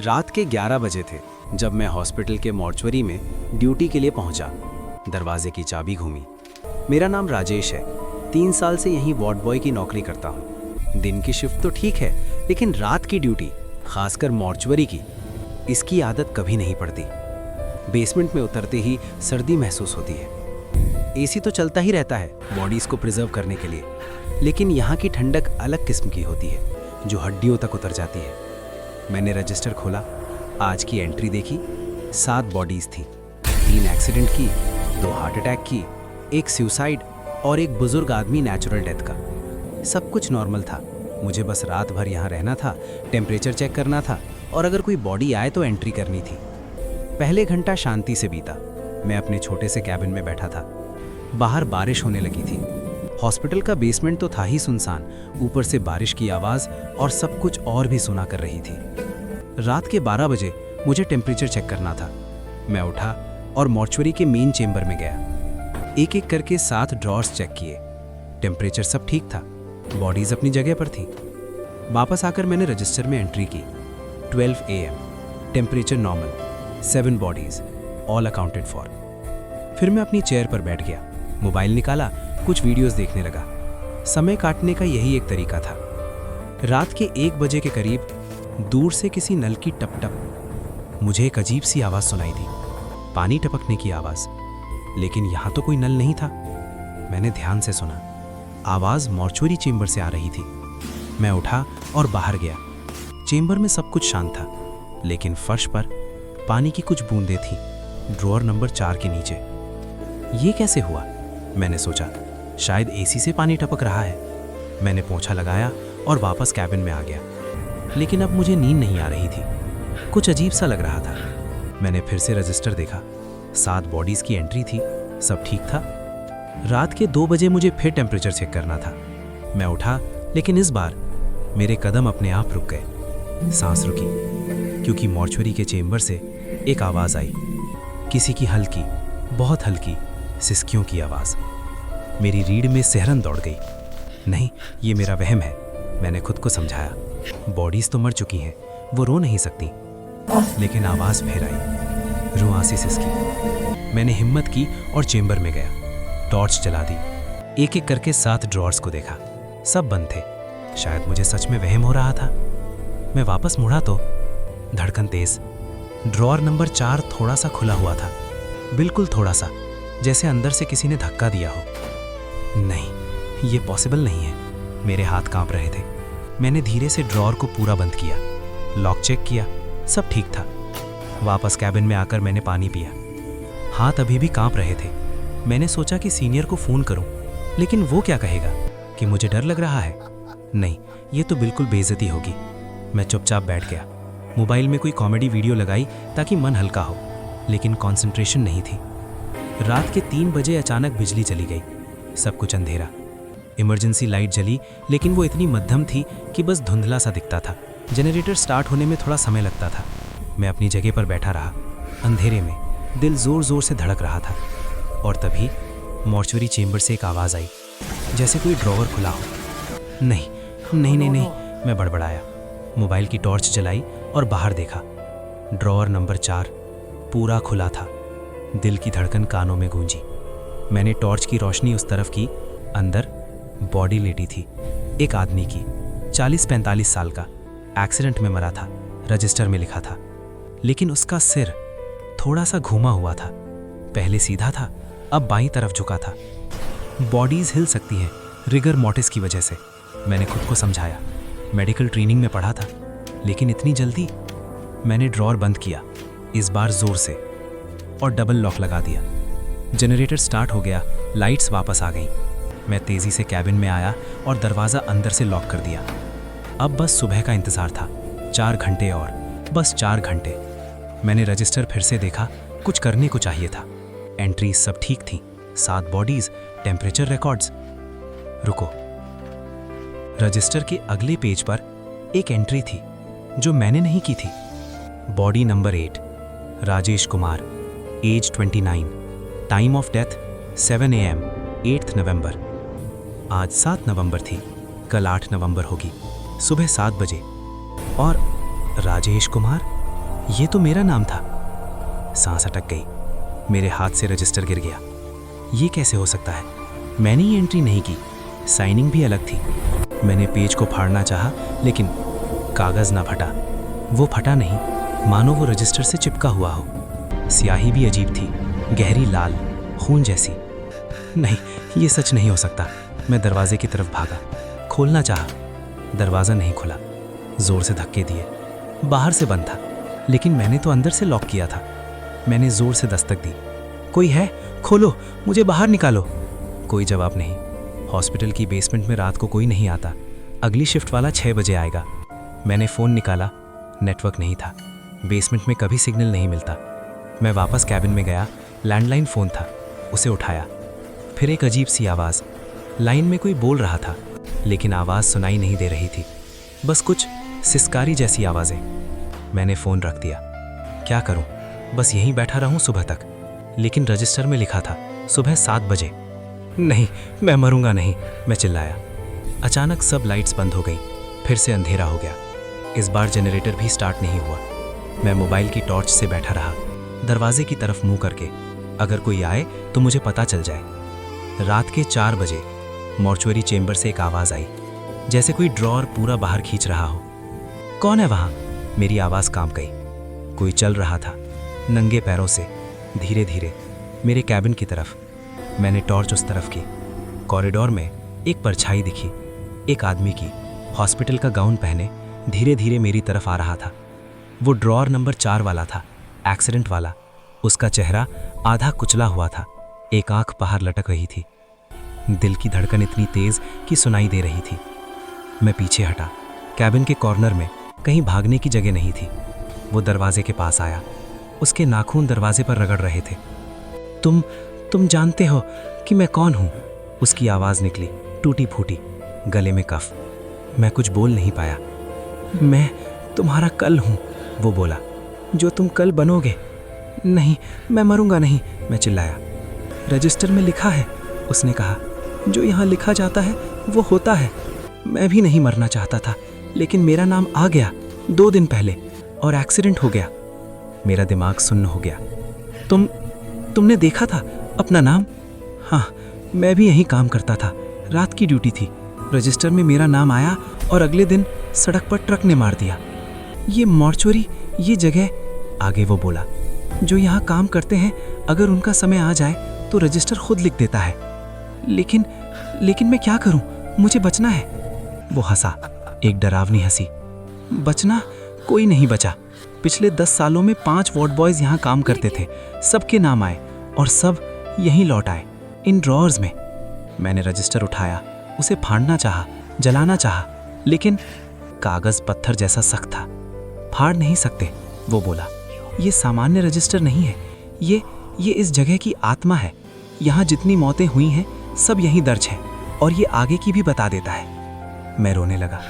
रात के 11 बजे थे जब मैं हॉस्पिटल के मॉर्चुरी में ड्यूटी के लिए पहुंचा। दरवाजे की चाबी घूमी। मेरा नाम राजेश है। 3 साल से यहीं वार्ड बॉय की नौकरी करता हूं। दिन की शिफ्ट तो ठीक है, लेकिन रात की ड्यूटी, खासकर मॉर्चुरी की, इसकी आदत कभी नहीं पड़ती। बेसमेंट में उतरते ही सर्दी महसूस होती है। एसी तो चलता ही रहता है बॉडीज को प्रिजर्व करने के लिए, लेकिन यहाँ की ठंडक अलग किस्म की होती है जो हड्डियों तक उतर जाती है। मैंने रजिस्टर खोला, आज की एंट्री देखी। 7 बॉडीज थी। 3 एक्सीडेंट की, 2 हार्ट अटैक की, 1 सुसाइड और 1 बुजुर्ग आदमी नेचुरल डेथ का। सब कुछ नॉर्मल था। मुझे बस रात भर यहाँ रहना था, टेम्परेचर चेक करना था और अगर कोई बॉडी आए तो एंट्री करनी थी। पहले घंटा शांति से बीता। मैं अपने छोटे से कैबिन में बैठा था। बाहर बारिश होने लगी थी। हॉस्पिटल का बेसमेंट तो था ही सुनसान, ऊपर से बारिश की आवाज़ और सब कुछ और भी सुना कर रही थी। रात के 12 बजे मुझे टेम्परेचर चेक करना था। मैं उठा और मॉर्चुरी के मेन चेंबर में गया। एक एक करके 7 ड्रॉर्स चेक किए। टेम्परेचर सब ठीक था, बॉडीज अपनी जगह पर थी। वापस आकर मैंने रजिस्टर में एंट्री की। 12 AM, temperature normal, 7 bodies, all accounted for. फिर मैं अपनी चेयर पर बैठ गया, मोबाइल निकाला, कुछ वीडियोस देखने लगा। समय काटने का यही एक तरीका था। रात के 1 बजे के करीब दूर से किसी नल की टप टप, मुझे एक अजीब सी आवाज़ सुनाई दी, पानी टपकने की आवाज़। लेकिन यहाँ तो कोई नल नहीं था। मैंने ध्यान से सुना। आवाज़ मॉर्चुरी चेंबर से आ रही थी। मैं उठा और बाहर गया। चेंबर में सब कुछ शांत था, लेकिन फर्श पर पानी की कुछ बूंदें थीं, ड्रॉअर नंबर 4 के नीचे। ये कैसे हुआ? मैंने सोचा, शायद एसी से पानी टपक रहा है। मैंने पोंछा लगाया और वापस कैबिन में आ गया। लेकिन अब मुझे नींद नहीं आ रही थी। कुछ अजीब सा लग रहा था। मैंने फिर से रजिस्टर देखा। 7 बॉडीज की एंट्री थी, सब ठीक था। रात के 2 बजे मुझे फिर टेम्परेचर चेक करना था। मैं उठा, लेकिन इस बार मेरे कदम अपने आप रुक गए। सांस रुकी, क्योंकि मॉर्चुरी के चेंबर से एक आवाज़ आई, किसी की हल्की, बहुत हल्की सिसकियों की आवाज़। मेरी रीढ़ में सिहरन दौड़ गई। नहीं, ये मेरा वहम है, मैंने खुद को समझाया। बॉडीज तो मर चुकी हैं, वो रो नहीं सकती। लेकिन आवाज़ फिर आई, रुआंसी सिसकी। मैंने हिम्मत की और चेंबर में गया। टॉर्च जला दी। एक एक करके 7 ड्रॉर्स को देखा, सब बंद थे। शायद मुझे सच में वहम हो रहा था। मैं वापस मुड़ा तो धड़कन तेज। ड्रॉअर नंबर 4 थोड़ा सा खुला हुआ था, बिल्कुल थोड़ा सा, जैसे अंदर से किसी ने धक्का दिया हो। नहीं, ये पॉसिबल नहीं है। मेरे हाथ कांप रहे थे। मैंने धीरे से ड्रॉअर को पूरा बंद किया, लॉक चेक किया, सब ठीक था। वापस कैबिन में आकर मैंने पानी पिया। हाथ अभी भी कांप रहे थे। मैंने सोचा कि सीनियर को फ़ोन करूं, लेकिन वो क्या कहेगा कि मुझे डर लग रहा है। नहीं, ये तो बिल्कुल बेइज्जती होगी। मैं चुपचाप बैठ गया। मोबाइल में कोई कॉमेडी वीडियो लगाई ताकि मन हल्का हो, लेकिन कंसंट्रेशन नहीं थी। रात के 3 बजे अचानक बिजली चली गई। सब कुछ अंधेरा। इमरजेंसी लाइट जली, लेकिन वो इतनी मध्यम थी कि बस धुंधला सा दिखता था। जनरेटर स्टार्ट होने में थोड़ा समय लगता था। मैं अपनी जगह पर बैठा रहा। अंधेरे में दिल जोर जोर से धड़क रहा था। और तभी मॉर्चुरी चेंबर से एक आवाज़ आई, जैसे कोई ड्रॉअर खुला हो। नहीं नहीं नहीं नहीं, मैं बड़बड़ाया। मोबाइल की टॉर्च जलाई और बाहर देखा। ड्रॉअर नंबर 4 पूरा खुला था। दिल की धड़कन कानों में गूंजी। मैंने टॉर्च की रोशनी उस तरफ की। अंदर बॉडी लेटी थी, एक आदमी की, 40-45 साल का। एक्सीडेंट में मरा था, रजिस्टर में लिखा था। लेकिन उसका सिर थोड़ा सा घूमा हुआ था। पहले सीधा था, अब बाईं तरफ झुका था। बॉडीज हिल सकती हैं रिगर मॉर्टिस की वजह से, मैंने खुद को समझाया। मेडिकल ट्रेनिंग में पढ़ा था, लेकिन इतनी जल्दी। मैंने ड्रॉअर बंद किया, इस बार जोर से, और डबल लॉक लगा दिया। जनरेटर स्टार्ट हो गया, लाइट्स वापस आ गईं। मैं तेज़ी से कैबिन में आया और दरवाज़ा अंदर से लॉक कर दिया। अब बस सुबह का इंतज़ार था। 4 घंटे और, बस 4 घंटे। मैंने रजिस्टर फिर से देखा, कुछ करने को चाहिए था। एंट्रीज सब ठीक थी, 7 बॉडीज, टेम्परेचर रिकॉर्ड्स। रुको, रजिस्टर के अगले पेज पर एक एंट्री थी जो मैंने नहीं की थी। Body number 8, Rajesh Kumar, age 29, time of death 7 AM, 8 नवंबर। आज 7 नवंबर थी, कल 8 नवंबर होगी, सुबह 7 बजे। और राजेश कुमार ये तो मेरा नाम था। सांस अटक गई, मेरे हाथ से रजिस्टर गिर गया। ये कैसे हो सकता है? मैंने ये एंट्री नहीं की, साइनिंग भी अलग थी। मैंने पेज को फाड़ना चाहा, लेकिन कागज़ ना फटा। वो फटा नहीं, मानो वो रजिस्टर से चिपका हुआ हो। स्याही भी अजीब थी, गहरी लाल, खून जैसी। नहीं, ये सच नहीं हो सकता। मैं दरवाजे की तरफ भागा, खोलना चाहा। दरवाज़ा नहीं खुला। ज़ोर से धक्के दिए। बाहर से बंद था, लेकिन मैंने तो अंदर से लॉक किया था। मैंने ज़ोर से दस्तक दी। कोई है? खोलो, मुझे बाहर निकालो। कोई जवाब नहीं। हॉस्पिटल की बेसमेंट में रात को कोई नहीं आता। अगली शिफ्ट वाला 6 बजे आएगा। मैंने फ़ोन निकाला, नेटवर्क नहीं था। बेसमेंट में कभी सिग्नल नहीं मिलता। मैं वापस कैबिन में गया। लैंडलाइन फ़ोन था, उसे उठाया। फिर एक अजीब सी आवाज़। लाइन में कोई बोल रहा था, लेकिन आवाज़ सुनाई नहीं दे रही थी, बस कुछ सिसकारी जैसी आवाज़ें। मैंने फ़ोन रख दिया। क्या करूं? बस यहीं बैठा रहूं सुबह तक? लेकिन रजिस्टर में लिखा था सुबह 7 बजे। नहीं, मैं मरूंगा नहीं, मैं चिल्लाया। अचानक सब लाइट्स बंद हो गईं। फिर से अंधेरा हो गया। इस बार जनरेटर भी स्टार्ट नहीं हुआ। मैं मोबाइल की टॉर्च से बैठा रहा, दरवाजे की तरफ मुंह करके, अगर कोई आए तो मुझे पता चल जाए। रात के 4 बजे मॉर्चुअरी चेंबर से एक आवाज़ आई, जैसे कोई ड्रॉअर पूरा बाहर खींच रहा हो। कौन है वहाँ? मेरी आवाज़ कांप गई। कोई चल रहा था, नंगे पैरों से, धीरे धीरे, मेरे कैबिन की तरफ। मैंने टॉर्च उस तरफ की। कॉरिडोर में एक परछाई दिखी, एक आदमी की, हॉस्पिटल का गाउन पहने, धीरे धीरे मेरी तरफ आ रहा था। वो ड्रॉअर नंबर 4 वाला था, एक्सीडेंट वाला। उसका चेहरा आधा कुचला हुआ था, एक आंख बाहर लटक रही थी। दिल की धड़कन इतनी तेज कि सुनाई दे रही थी। मैं पीछे हटा। कैबिन के कॉर्नर में कहीं भागने की जगह नहीं थी। वो दरवाजे के पास आया। उसके नाखून दरवाजे पर रगड़ रहे थे। तुम जानते हो कि मैं कौन हूँ? उसकी आवाज़ निकली, टूटी फूटी, गले में कफ। मैं कुछ बोल नहीं पाया। मैं तुम्हारा कल हूँ, वो बोला, जो तुम कल बनोगे। नहीं, मैं मरूंगा नहीं, मैं चिल्लाया। रजिस्टर में लिखा है, उसने कहा। जो यहाँ लिखा जाता है वो होता है। मैं भी नहीं मरना चाहता था, लेकिन मेरा नाम आ गया 2 दिन पहले, और एक्सीडेंट हो गया। मेरा दिमाग सुन्न हो गया। तुमने देखा था अपना नाम? हाँ, मैं भी यहीं काम करता था। रात की ड्यूटी थी। रजिस्टर में मेरा नाम आया और अगले दिन सड़क पर ट्रक ने मार दिया। ये मॉर्चुअरी, ये जगह, आगे वो बोला, जो यहाँ काम करते हैं, अगर उनका समय आ जाए तो रजिस्टर खुद लिख देता है। लेकिन मैं क्या करूं? मुझे बचना है। वो हंसा, एक डरावनी हंसी। बचना? कोई नहीं बचा। पिछले 10 सालों में 5 वार्ड बॉयज यहाँ काम करते थे। सबके नाम आए और सब यहीं लौट आए, इन ड्रॉअर्स में। मैंने रजिस्टर उठाया, उसे फाड़ना चाहा, जलाना चाहा, लेकिन कागज पत्थर जैसा सख्त था। फाड़ नहीं सकते, वो बोला। ये सामान्य रजिस्टर नहीं है, ये इस जगह की आत्मा है। यहाँ जितनी मौतें हुई हैं सब यहीं दर्ज है, और ये आगे की भी बता देता है। मैं रोने लगा।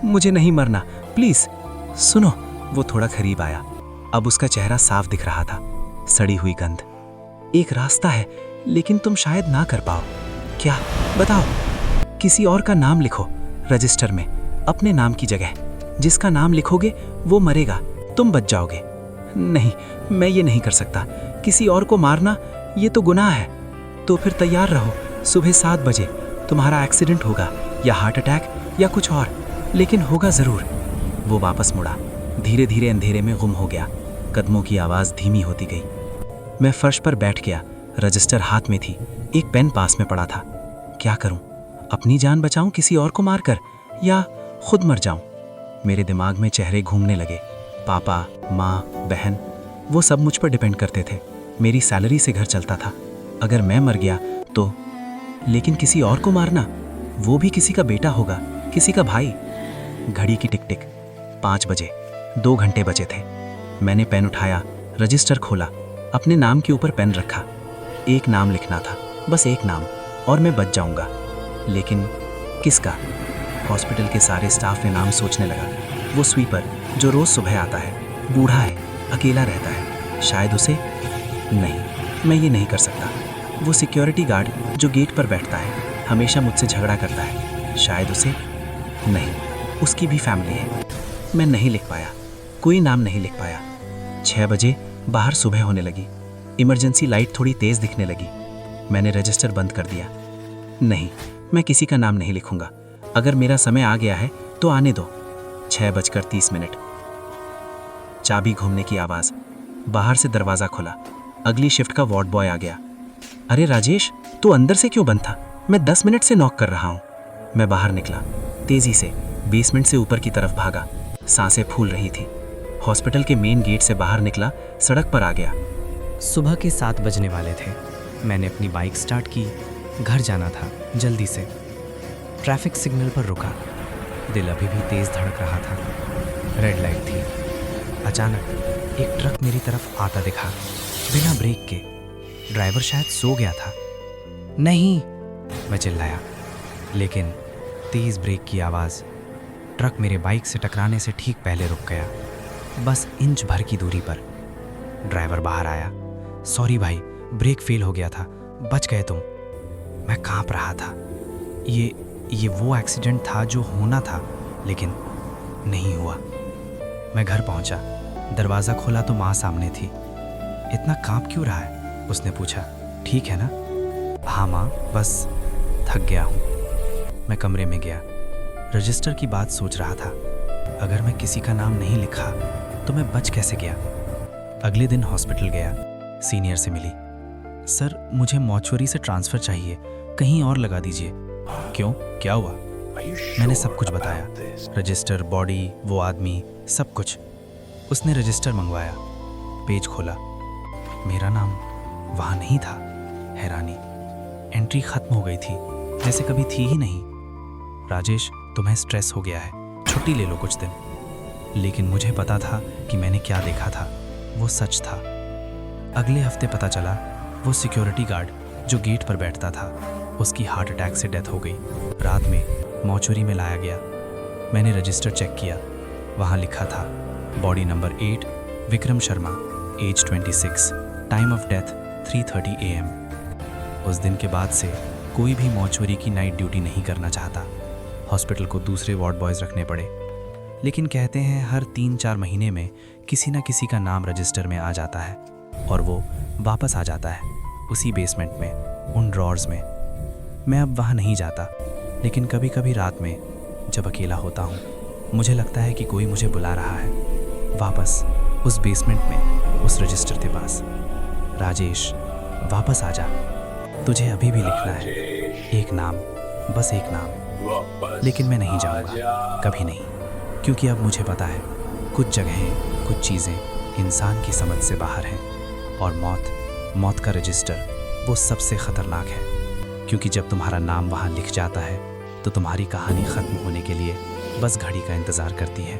मुझे नहीं मरना, प्लीज सुनो। वो थोड़ा करीब आया। अब उसका चेहरा साफ दिख रहा था, सड़ी हुई गंध। एक रास्ता है, लेकिन तुम शायद ना कर पाओ। क्या? बताओ। किसी और का नाम लिखो रजिस्टर में, अपने नाम की जगह। जिसका नाम लिखोगे वो मरेगा, तुम बच जाओगे। नहीं, मैं ये नहीं कर सकता। किसी और को मारना, ये तो गुनाह है। तो फिर तैयार रहो, सुबह 7 बजे तुम्हारा एक्सीडेंट होगा, या हार्ट अटैक, या कुछ और, लेकिन होगा ज़रूर। वो वापस मुड़ा, धीरे धीरे अंधेरे में गुम हो गया। कदमों की आवाज़ धीमी होती गई। मैं फर्श पर बैठ गया। रजिस्टर हाथ में थी, एक पेन पास में पड़ा था। क्या करूं? अपनी जान बचाऊं किसी और को मारकर, या खुद मर जाऊं? मेरे दिमाग में चेहरे घूमने लगे। पापा, माँ, बहन, वो सब मुझ पर डिपेंड करते थे। मेरी सैलरी से घर चलता था। अगर मैं मर गया तो? लेकिन किसी और को मारना, वो भी किसी का बेटा होगा, किसी का भाई। घड़ी की टिक टिक, 5 बजे, 2 घंटे बचे थे। मैंने पेन उठाया, रजिस्टर खोला, अपने नाम के ऊपर पेन रखा। एक नाम लिखना था, बस एक नाम, और मैं बच जाऊंगा। लेकिन किसका? हॉस्पिटल के सारे स्टाफ ने नाम सोचने लगा। वो स्वीपर जो रोज सुबह आता है, बूढ़ा है, अकेला रहता है, शायद उसे। नहीं, मैं ये नहीं कर सकता। वो सिक्योरिटी गार्ड जो गेट पर बैठता है, हमेशा मुझसे झगड़ा करता है, शायद उसे। नहीं, उसकी भी फैमिली है। मैं नहीं लिख पाया, कोई नाम नहीं लिख पाया। 6 बजे बाहर सुबह होने लगी। इमरजेंसी लाइट थोड़ी तेज दिखने लगी। मैंने रजिस्टर बंद कर दिया। नहीं, मैं किसी का नाम नहीं लिखूंगा। अगर मेरा समय आ गया है तो आने दो। 6:30। चाबी घूमने की आवाज़। बाहर से दरवाज़ा खुला। अगली शिफ्ट का वार्ड बॉय आ गया। अरे राजेश, तू अंदर से क्यों बंद था? मैं 10 मिनट से नॉक कर रहा हूँ। मैं बाहर निकला। तेज़ी से बेसमेंट से ऊपर की तरफ भागा। सांसें फूल रही थी। हॉस्पिटल के मेन गेट से बाहर निकला, सड़क पर आ गया। सुबह के 7 बजने वाले थे। मैंने अपनी बाइक स्टार्ट की। घर जाना था जल्दी से। ट्रैफिक सिग्नल पर रुका। दिल अभी भी तेज़ धड़क रहा था। रेड लाइट थी। अचानक एक ट्रक मेरी तरफ आता दिखा, बिना ब्रेक के। ड्राइवर शायद सो गया था। नहीं, मैं चिल्लाया, लेकिन तेज़ ब्रेक की आवाज़। ट्रक मेरे बाइक से टकराने से ठीक पहले रुक गया, बस इंच भर की दूरी पर। ड्राइवर बाहर आया। सॉरी भाई, ब्रेक फेल हो गया था, बच गए तुम। मैं कांप रहा था। ये वो एक्सीडेंट था जो होना था, लेकिन नहीं हुआ। मैं घर पहुंचा। दरवाज़ा खोला तो माँ सामने थी। इतना कांप क्यों रहा है? उसने पूछा। ठीक है ना? हाँ माँ, बस थक गया हूँ। मैं कमरे में गया। रजिस्टर की बात सोच रहा था। अगर मैं किसी का नाम नहीं लिखा तो मैं बच कैसे गया? अगले दिन हॉस्पिटल गया। सीनियर से मिली। सर, मुझे मॉर्चुरी से ट्रांसफ़र चाहिए, कहीं और लगा दीजिए। क्यों, क्या हुआ? मैंने सब कुछ बताया। रजिस्टर, बॉडी, वो आदमी, सब कुछ। उसने रजिस्टर मंगवाया। पेज खोला। मेरा नाम वहाँ नहीं था। हैरानी। एंट्री खत्म हो गई थी, जैसे कभी थी ही नहीं। राजेश, तुम्हें स्ट्रेस हो गया है, छुट्टी ले लो कुछ दिन। लेकिन मुझे पता था कि मैंने क्या देखा था वो सच था। अगले हफ्ते पता चला वो सिक्योरिटी गार्ड जो गेट पर बैठता था, उसकी हार्ट अटैक से डेथ हो गई। रात में मॉर्चुरी में लाया गया। मैंने रजिस्टर चेक किया। वहाँ लिखा था body number 8, Vikram Sharma, age 26, time of death 3:30 AM। उस दिन के बाद से कोई भी मॉर्चुरी की नाइट ड्यूटी नहीं करना चाहता। हॉस्पिटल को दूसरे वार्ड बॉयज़ रखने पड़े। लेकिन कहते हैं हर 3-4 महीने में किसी न किसी का नाम रजिस्टर में आ जाता है और वो वापस आ जाता है उसी बेसमेंट में, उन ड्रॉर्स में। मैं अब वहाँ नहीं जाता, लेकिन कभी कभी रात में जब अकेला होता हूँ, मुझे लगता है कि कोई मुझे बुला रहा है वापस उस बेसमेंट में, उस रजिस्टर के पास। राजेश, वापस आ जा, तुझे अभी भी लिखना है एक नाम, बस एक नाम। लेकिन मैं नहीं जाऊँगा, कभी नहीं, क्योंकि अब मुझे पता है कुछ जगहें, कुछ चीज़ें इंसान की समझ से बाहर हैं। और मौत का रजिस्टर वो सबसे ख़तरनाक है, क्योंकि जब तुम्हारा नाम वहाँ लिख जाता है तो तुम्हारी कहानी ख़त्म होने के लिए बस घड़ी का इंतज़ार करती है।